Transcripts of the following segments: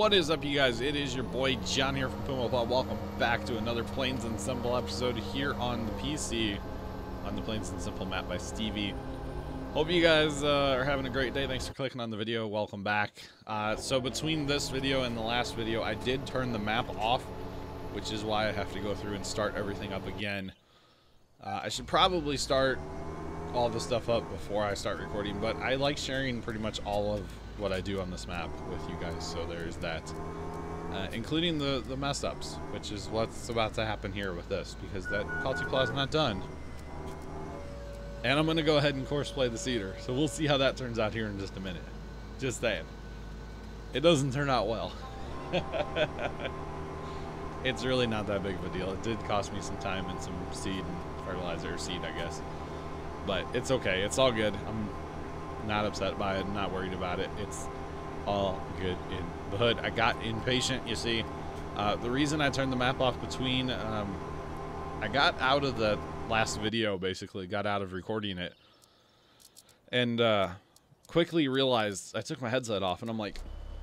What is up, you guys? It is your boy John here from Pumaplow. Welcome back to another Plains and Simple episode here on the PC on the Plains and Simple map by Stevie. Hope you guys are having a great day. Thanks for clicking on the video. Welcome back. So between this video and the last video, I did turn the map off, which is why I have to go through and start everything up again. I should probably start all the stuff up before I start recording, but I like sharing pretty much all of what I do on this map with you guys, so there's that, including the mess ups, which is what's about to happen here with this, because that Pumaplow is not done, and I'm gonna go ahead and course play the cedar, so we'll see how that turns out here in just a minute. Just saying, it doesn't turn out well. It's really not that big of a deal. It did cost me some time and some seed and fertilizer, seed I guess, but it's okay, it's all good. I'm not upset by it, not worried about it. It's all good in the hood. I got impatient, you see. The reason I turned the map off between, I got out of the last video, basically, got out of recording it, and quickly realized, I took my headset off, and I'm like,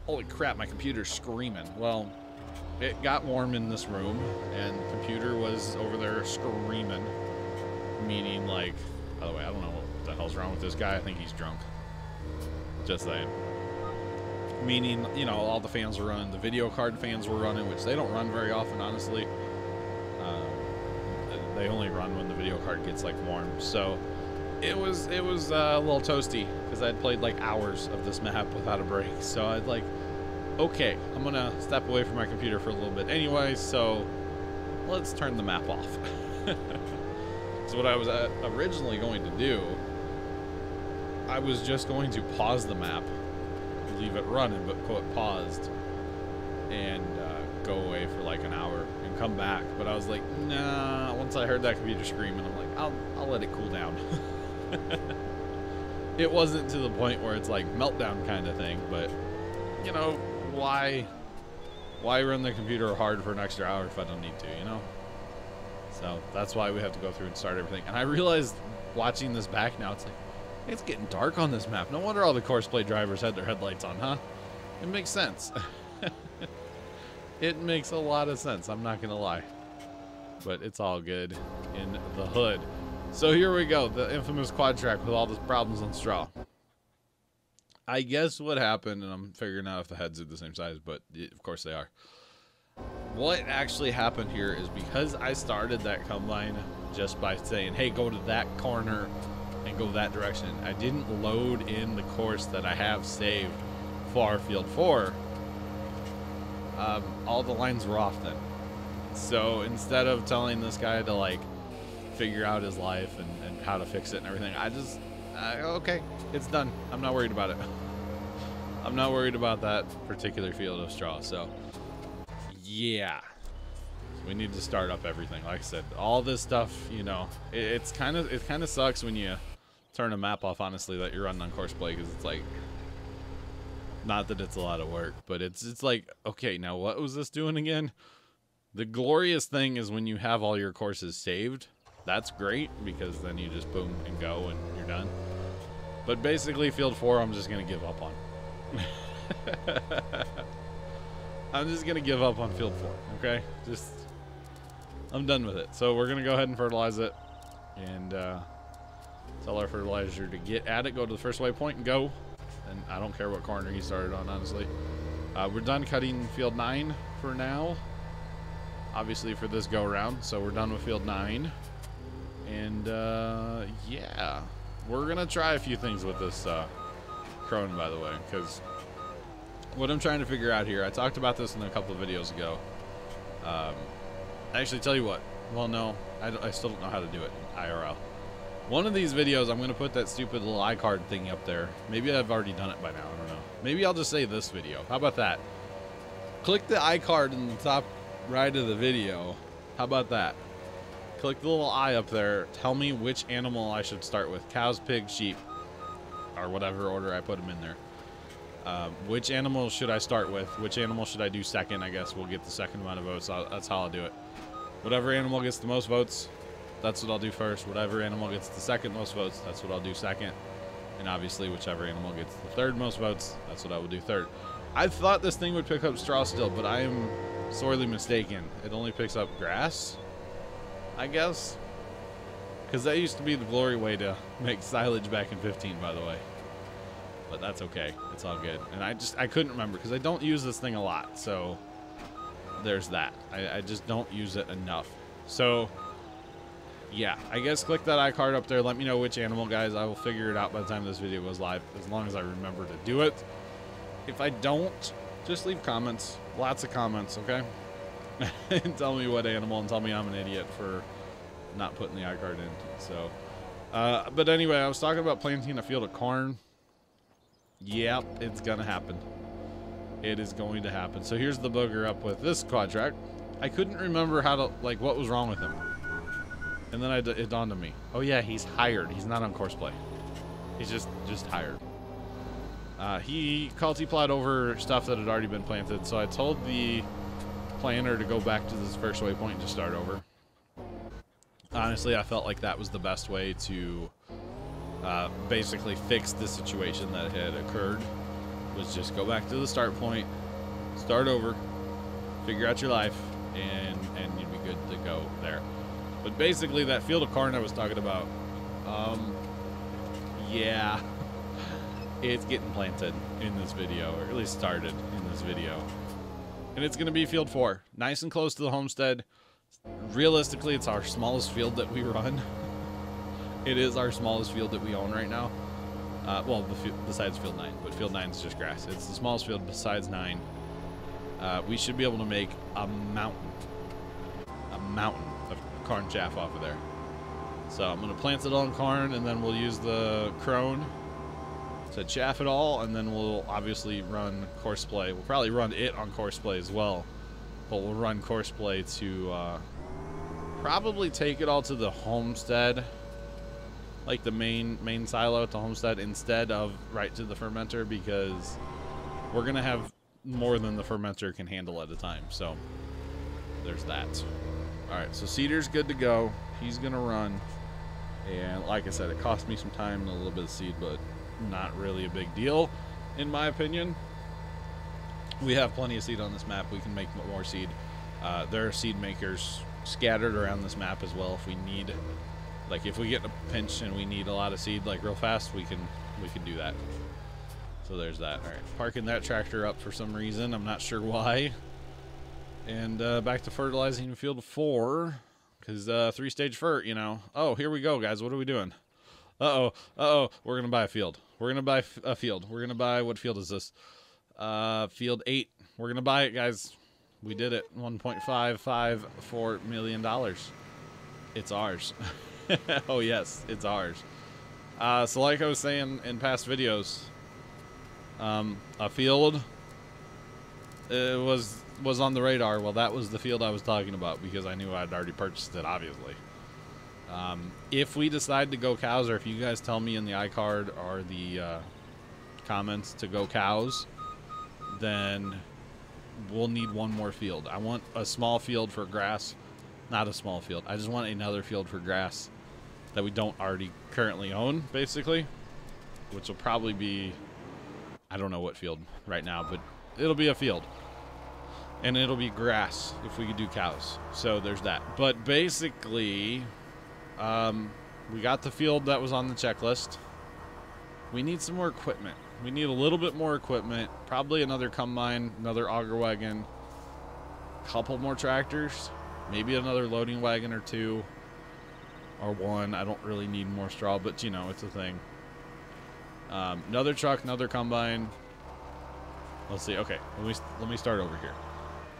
holy crap, my computer's screaming. Well, it got warm in this room, and the computer was over there screaming, meaning, like, by the way, I don't know what the hell's wrong with this guy. I think he's drunk. Just saying. Meaning, you know, all the fans were running. The video card fans were running, which they don't run very often, honestly. They only run when the video card gets, like, warm. So it was a little toasty, because I'd played, like, hours of this map without a break. So I'd like, okay, I'm going to step away from my computer for a little bit anyway, so let's turn the map off. So what I was originally going to do, I was just going to pause the map, leave it running, but quote paused, and go away for like an hour and come back. But I was like, nah. Once I heard that computer screaming, I'm like, I'll let it cool down. It wasn't to the point where it's like meltdown kind of thing, but you know, why run the computer hard for an extra hour if I don't need to, you know? So that's why we have to go through and start everything. And I realized watching this back now, it's like, it's getting dark on this map. No wonder all the courseplay drivers had their headlights on, huh? It makes sense. It makes a lot of sense, I'm not gonna lie. But it's all good in the hood. So here we go, the infamous quad track with all the problems on straw. I guess what happened, and I'm figuring out if the heads are the same size, but of course they are. What actually happened here is because I started that combine just by saying, hey, go to that corner and go that direction. I didn't load in the course that I have saved for Field 4. All the lines were off then. So instead of telling this guy to like figure out his life and how to fix it and everything, I just, okay, it's done. I'm not worried about it. I'm not worried about that particular field of straw, so yeah, we need to start up everything. Like I said, all this stuff, you know, it kind of sucks when you turn a map off, honestly, that you're running on course play, because it's like, not that it's a lot of work, but it's like, okay, now what was this doing again? The glorious thing is when you have all your courses saved, that's great, because then you just boom and go and you're done. But basically Field 4 I'm just gonna give up on. I'm just gonna give up on Field 4, okay? I'm done with it. So we're gonna go ahead and fertilize it, and tell our fertilizer to get at it, go to the first waypoint and go. And I don't care what corner he started on, honestly. We're done cutting Field 9 for now, obviously for this go around. So we're done with Field 9, and yeah, we're gonna try a few things with this crone, by the way, because what I'm trying to figure out here, I talked about this in a couple of videos ago. Actually, tell you what. Well, no, I still don't know how to do it in IRL. One of these videos, I'm going to put that stupid little iCard thing up there. Maybe I've already done it by now. I don't know. Maybe I'll just say this video. How about that? Click the iCard in the top right of the video. How about that? Click the little eye up there. Tell me which animal I should start with. Cows, pigs, sheep, or whatever order I put them in there. Which animal should I start with? Which animal should I do second? I guess we'll get the second amount of votes. That's how I'll do it. Whatever animal gets the most votes, that's what I'll do first. Whatever animal gets the second most votes, that's what I'll do second. And obviously, whichever animal gets the third most votes, that's what I will do third. I thought this thing would pick up straw still, but I am sorely mistaken. It only picks up grass, I guess. Because that used to be the glory way to make silage back in 15, by the way. But that's okay. It's all good. And I couldn't remember because I don't use this thing a lot. So there's that. I just don't use it enough. So yeah, I guess click that iCard up there. Let me know which animal, guys. I will figure it out by the time this video goes live, as long as I remember to do it. If I don't, just leave comments. Lots of comments, okay? And tell me what animal, and tell me I'm an idiot for not putting the iCard in. So, but anyway, I was talking about planting a field of corn. Yep, it's gonna happen. It is going to happen. So here's the booger up with this quadtrack. I couldn't remember how to, like, what was wrong with him. And then it dawned on me. Oh yeah, he's hired. He's not on courseplay. He's just hired. He plowed over stuff that had already been planted, so I told the planter to go back to this first waypoint and just start over. Honestly, I felt like that was the best way to basically fix the situation that had occurred, was just go back to the start point, start over, figure out your life, and you'd be good to go there. But basically, that field of corn I was talking about, yeah, it's getting planted in this video, or at least started in this video. And it's going to be field 4, nice and close to the homestead. Realistically, it's our smallest field that we run. It is our smallest field that we own right now. Well, besides field 9, but field 9 is just grass. It's the smallest field besides 9. We should be able to make a mountain of corn chaff off of there. So I'm going to plant it all in corn, and then we'll use the crone to chaff it all, and then we'll obviously run courseplay. We'll probably run it on courseplay as well, but we'll run courseplay to probably take it all to the homestead, like the main silo at the homestead, instead of right to the fermenter, because we're gonna have more than the fermenter can handle at a time. So there's that. All right, so Cedar's good to go. He's gonna run, and like I said, it cost me some time and a little bit of seed, but not really a big deal in my opinion. We have plenty of seed on this map. We can make more seed. There are seed makers scattered around this map as well if we need, like if we get in a pinch and we need a lot of seed like real fast, we can do that. So there's that. All right, parking that tractor up for some reason, I'm not sure why. And back to fertilizing field 4, because 3-stage fert, you know. Oh, here we go, guys. What are we doing? Uh-oh, we're gonna buy a field. We're gonna buy a field. We're gonna buy, what field is this? Field 8. We're gonna buy it, guys. We did it. $1.554 million. It's ours. Oh yes, it's ours. So like I was saying in past videos, a field was on the radar. Well, that was the field I was talking about, because I knew I'd already purchased it, obviously. If we decide to go cows, or if you guys tell me in the iCard or the comments to go cows, then we'll need one more field. I want a small field for grass. Not a small field. I just want another field for grass that we don't already currently own, basically. Which will probably be, I don't know what field right now, but it'll be a field. And it'll be grass if we could do cows. So there's that. But basically, we got the field that was on the checklist. We need some more equipment. We need a little bit more equipment. Probably another combine, another auger wagon, a couple more tractors, maybe another loading wagon or 2 or 1. I don't really need more straw, but you know, it's a thing. Another truck, another combine. Let's see. Okay, let me start over here.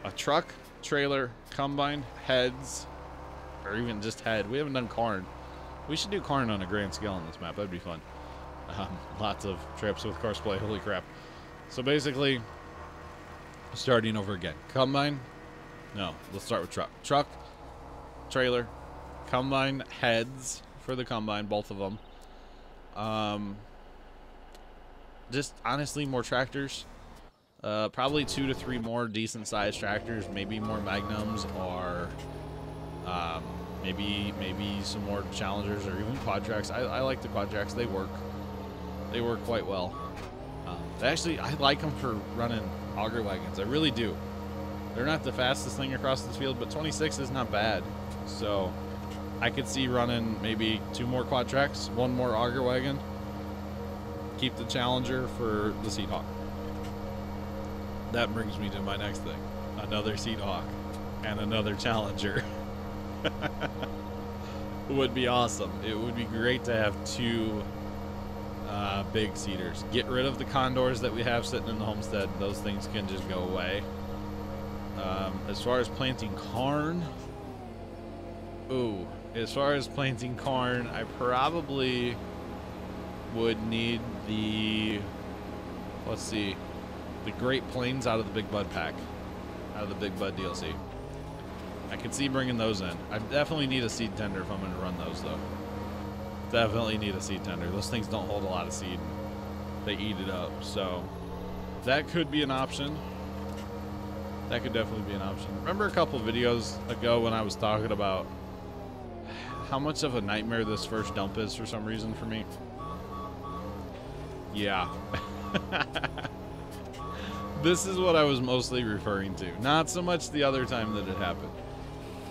A truck, trailer, combine, heads, or even just head. We haven't done corn. We should do corn on a grand scale on this map. That'd be fun. Lots of trips with courseplay. Holy crap. So basically, starting over again. Combine. No, let's start with truck. Truck, trailer, combine, heads for the combine, both of them. Just honestly, more tractors. Probably 2 to 3 more decent sized tractors. Maybe more Magnums, or maybe some more Challengers, or even quad tracks. I like the quad tracks. They work quite well. Actually, I like them for running auger wagons. I really do. They're not the fastest thing across this field, but 26 is not bad. So I could see running maybe 2 more quad tracks, 1 more auger wagon. Keep the Challenger for the Seed Hawk. That brings me to my next thing. Another Seed Hawk and another Challenger. Would be awesome. It would be great to have 2 big seeders. Get rid of the condors that we have sitting in the homestead. Those things can just go away. As far as planting corn, I probably would need the, let's see, the Great Plains out of the Big Bud pack, out of the Big Bud DLC. I could see bringing those in. I definitely need a seed tender if I'm going to run those, though. Definitely need a seed tender. Those things don't hold a lot of seed. They eat it up. So that could be an option. That could definitely be an option. Remember a couple videos ago when I was talking about how much of a nightmare this first dump is for some reason for me? Yeah. This is what I was mostly referring to. Not so much the other time that it happened,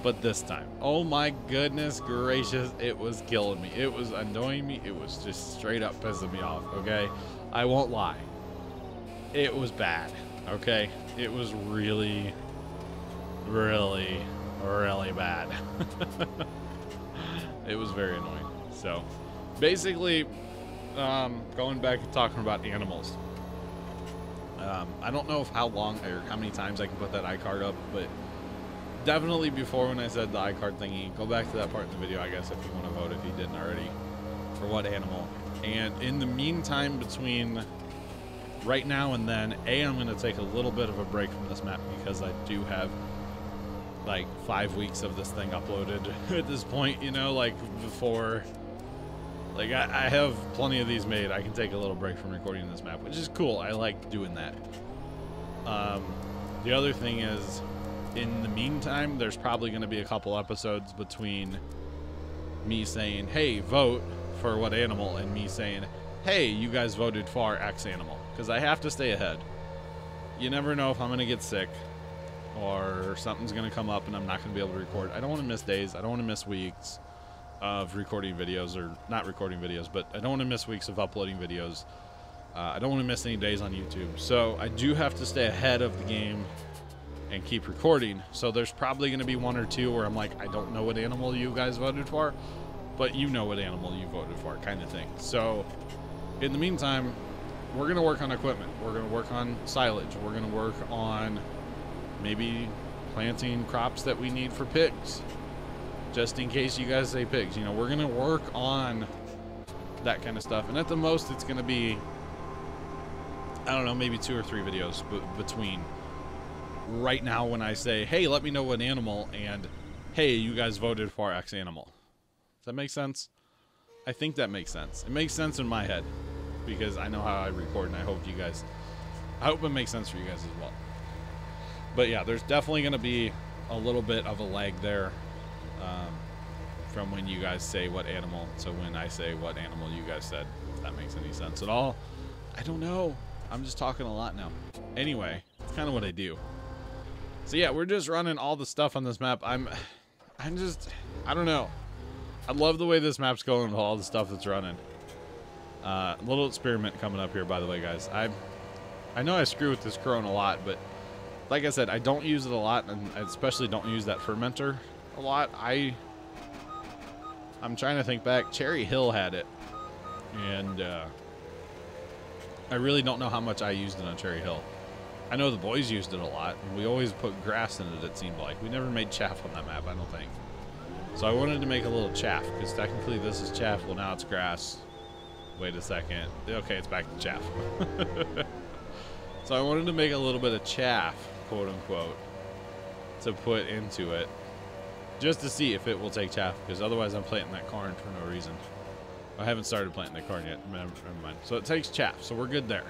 but this time. Oh my goodness gracious, it was killing me. It was annoying me. It was just straight up pissing me off, okay? I won't lie. It was bad, okay? It was really, really, really bad. It was very annoying. So, basically, going back to talking about animals. I don't know how long or how many times I can put that iCard up, but definitely before when I said the iCard thingy, go back to that part in the video, I guess, if you want to vote, if you didn't already, for what animal. And in the meantime, between right now and then, I'm going to take a little bit of a break from this map because I do have like 5 weeks of this thing uploaded at this point, you know, like before. Like, I have plenty of these made. I can take a little break from recording this map, which is cool. I like doing that. The other thing is, in the meantime, there's probably going to be a couple episodes between me saying, hey, vote for what animal, and me saying, hey, you guys voted for X animal. Because I have to stay ahead. You never know if I'm going to get sick or something's going to come up and I'm not going to be able to record. I don't want to miss days. I don't want to miss weeks of recording videos, or not recording videos, but I don't want to miss weeks of uploading videos. I don't want to miss any days on YouTube. So I do have to stay ahead of the game and keep recording. So there's probably going to be 1 or 2 where I'm like, I don't know what animal you guys voted for, but you know what animal you voted for, kind of thing. So in the meantime, we're going to work on equipment. We're going to work on silage. We're going to work on maybe planting crops that we need for pigs. Just in case you guys say pigs, you know, we're going to work on that kind of stuff. And at the most, it's going to be, I don't know, maybe 2 or 3 videos between right now when I say, hey, let me know what animal, and hey, you guys voted for X animal. Does that make sense? I think that makes sense. It makes sense in my head because I know how I record, and I hope it makes sense for you guys as well. But yeah, there's definitely going to be a little bit of a lag there. From when you guys say what animal to when I say what animal you guys said, if that makes any sense at all. I don't know. I'm just talking a lot now. Anyway, it's kind of what I do. So yeah, we're just running all the stuff on this map. I don't know. I love the way this map's going with all the stuff that's running. Little experiment coming up here, by the way, guys. I know I screw with this Crone a lot, but like I said, I don't use it a lot, and I especially don't use that fermenter a lot. I'm trying to think back. Cherry Hill had it, and I really don't know how much I used it on Cherry Hill. I know the boys used it a lot, and we always put grass in it seemed like. We never made chaff on that map, I don't think. So I wanted to make a little chaff, because technically this is chaff. Well, now it's grass. Wait a second. Okay, it's back to chaff. So I wanted to make a little bit of chaff, quote unquote, to put into it, just to see if it will take chaff, because otherwise I'm planting that corn for no reason. I haven't started planting that corn yet. Never mind. So it takes chaff, so we're good there.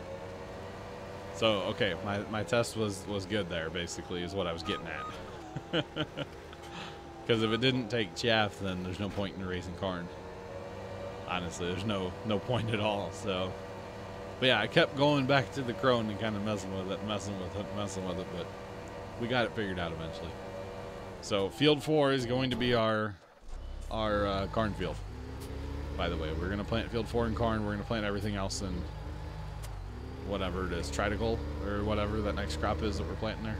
So, okay, my test was good there, basically, is what I was getting at. Because if it didn't take chaff, then there's no point in raising corn. Honestly, there's no point at all. So But yeah, I kept going back to the crone and kind of messing with it, but we got it figured out eventually. So field 4 is going to be our corn field. By the way, we're going to plant field 4 in corn. We're going to plant everything else in whatever it is, triticale or whatever that next crop is that we're planting there.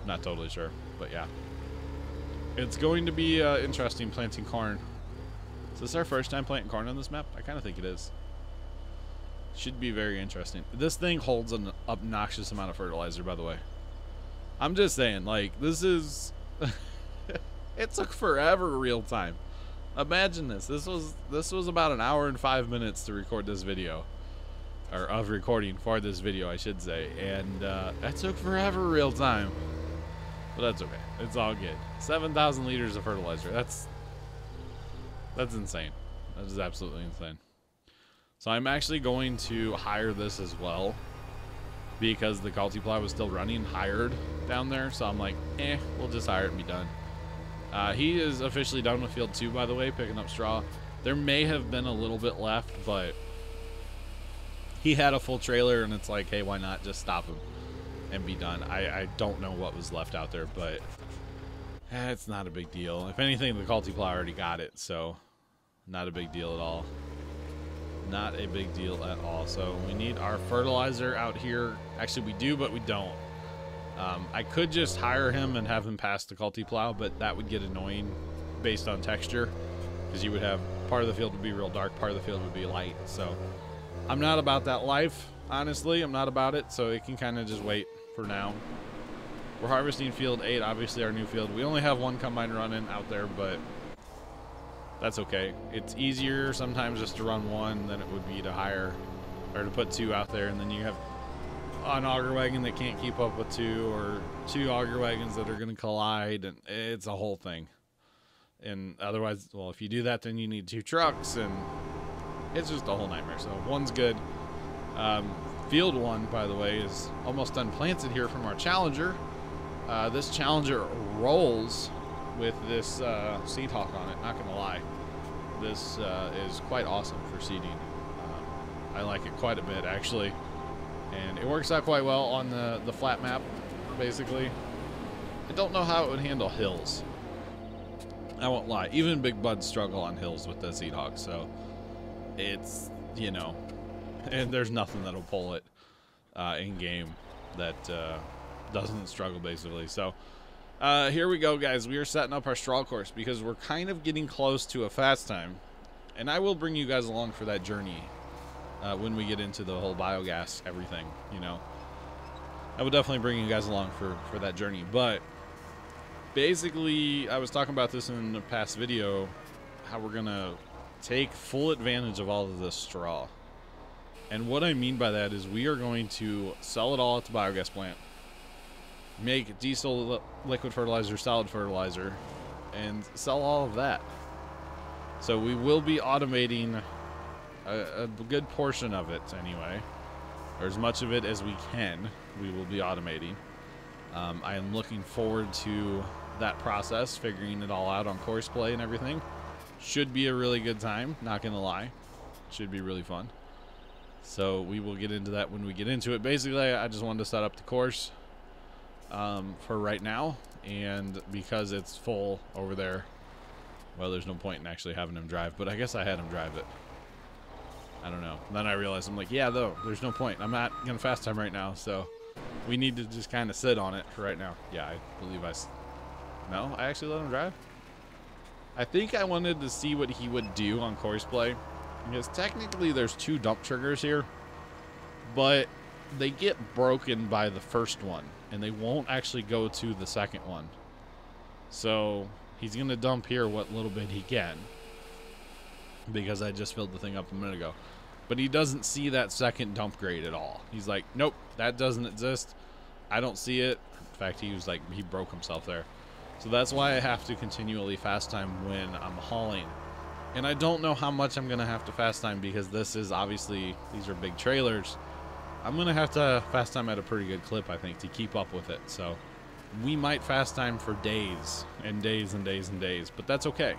Not totally sure, but yeah. It's going to be interesting planting corn. Is this our first time planting corn on this map? I kind of think it is. Should be very interesting. This thing holds an obnoxious amount of fertilizer, by the way. I'm just saying, like, this is... It took forever real time. Imagine this. This was about an hour and 5 minutes to record this video. Or of recording for this video, I should say. And that took forever real time. But that's okay. It's all good. 7,000 liters of fertilizer. That's insane. That is absolutely insane. So I'm actually going to hire this as well, because the Pumaplow was still running hired down there. So I'm like, we'll just hire it and be done. He is officially done with field 2, by the way, picking up straw. There may have been a little bit left, but he had a full trailer, and it's like, hey, why not just stop him and be done? I don't know what was left out there, but it's not a big deal. If anything, the Pumaplow already got it, so not a big deal at all. Not a big deal at all. So we need our fertilizer out here. Actually, we do, but we don't. I could just hire him and have him pass the Pumaplow, but that would get annoying based on texture, because you would have part of the field would be real dark, part of the field would be light. So I'm not about that life, honestly. I'm not about it, so it can kind of just wait for now. We're harvesting field 8, obviously our new field. We only have one combine running out there, but that's okay. It's easier sometimes just to run one than it would be to hire or to put 2 out there, and then you have an auger wagon that can't keep up with 2, or 2 auger wagons that are going to collide, and it's a whole thing. And otherwise, well, if you do that, then you need 2 trucks, and it's just a whole nightmare. So one's good. Field 1, by the way, is almost done planted here from our Challenger. This Challenger rolls with this seed hawk on it, not gonna lie. This is quite awesome for seeding. I like it quite a bit, actually, and it works out quite well on the flat map, basically. I don't know how it would handle hills, I won't lie. Even big buds struggle on hills with the seed hawk, so it's, you know, and there's nothing that'll pull it in game that doesn't struggle, basically. So here we go, guys. We are setting up our straw course because we're kind of getting close to a fast time, and I will bring you guys along for that journey when we get into the whole biogas everything, you know. I will definitely bring you guys along for that journey. But basically, I was talking about this in the past video, how we're gonna take full advantage of all of this straw. And what I mean by that is we are going to sell it all at the biogas plant, make diesel, liquid fertilizer, solid fertilizer, and sell all of that. So we will be automating a good portion of it anyway, or as much of it as we can. We will be automating. I am looking forward to that process, figuring it all out on course play and everything. Should be a really good time, not gonna lie. Should be really fun. So we will get into that when we get into it. Basically, I just wanted to set up the course for right now, and because it's full over there, well, there's no point in actually having him drive, but I guess I had him drive it. I don't know. And then I realized, I'm like, yeah, though, there's no point. I'm not gonna fast time right now, so we need to just kind of sit on it for right now. Yeah, I believe no, I actually let him drive. I think I wanted to see what he would do on course play, because technically there's 2 dump triggers here, but they get broken by the first one, and they won't actually go to the second one. So he's gonna dump here what little bit he can, because I just filled the thing up a minute ago. But he doesn't see that second dump grade at all. He's like, nope, that doesn't exist. I don't see it. In fact, he was like, he broke himself there. So that's why I have to continually fast time when I'm hauling. And I don't know how much I'm gonna have to fast time, because this is obviously, these are big trailers. I'm gonna have to fast time at a pretty good clip, I think, to keep up with it. So we might fast time for days and days and days and days, but that's okay.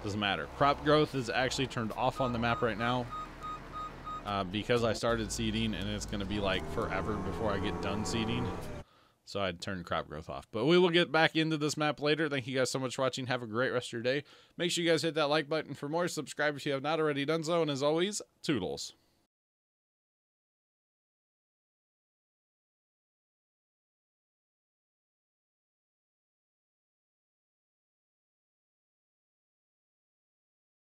Doesn't matter. Crop growth is actually turned off on the map right now. because I started seeding and it's going to be like forever before I get done seeding. So I'd turn crop growth off. But we will get back into this map later. Thank you guys so much for watching. Have a great rest of your day. Make sure you guys hit that like button for more. Subscribe if you have not already done so. And as always, toodles.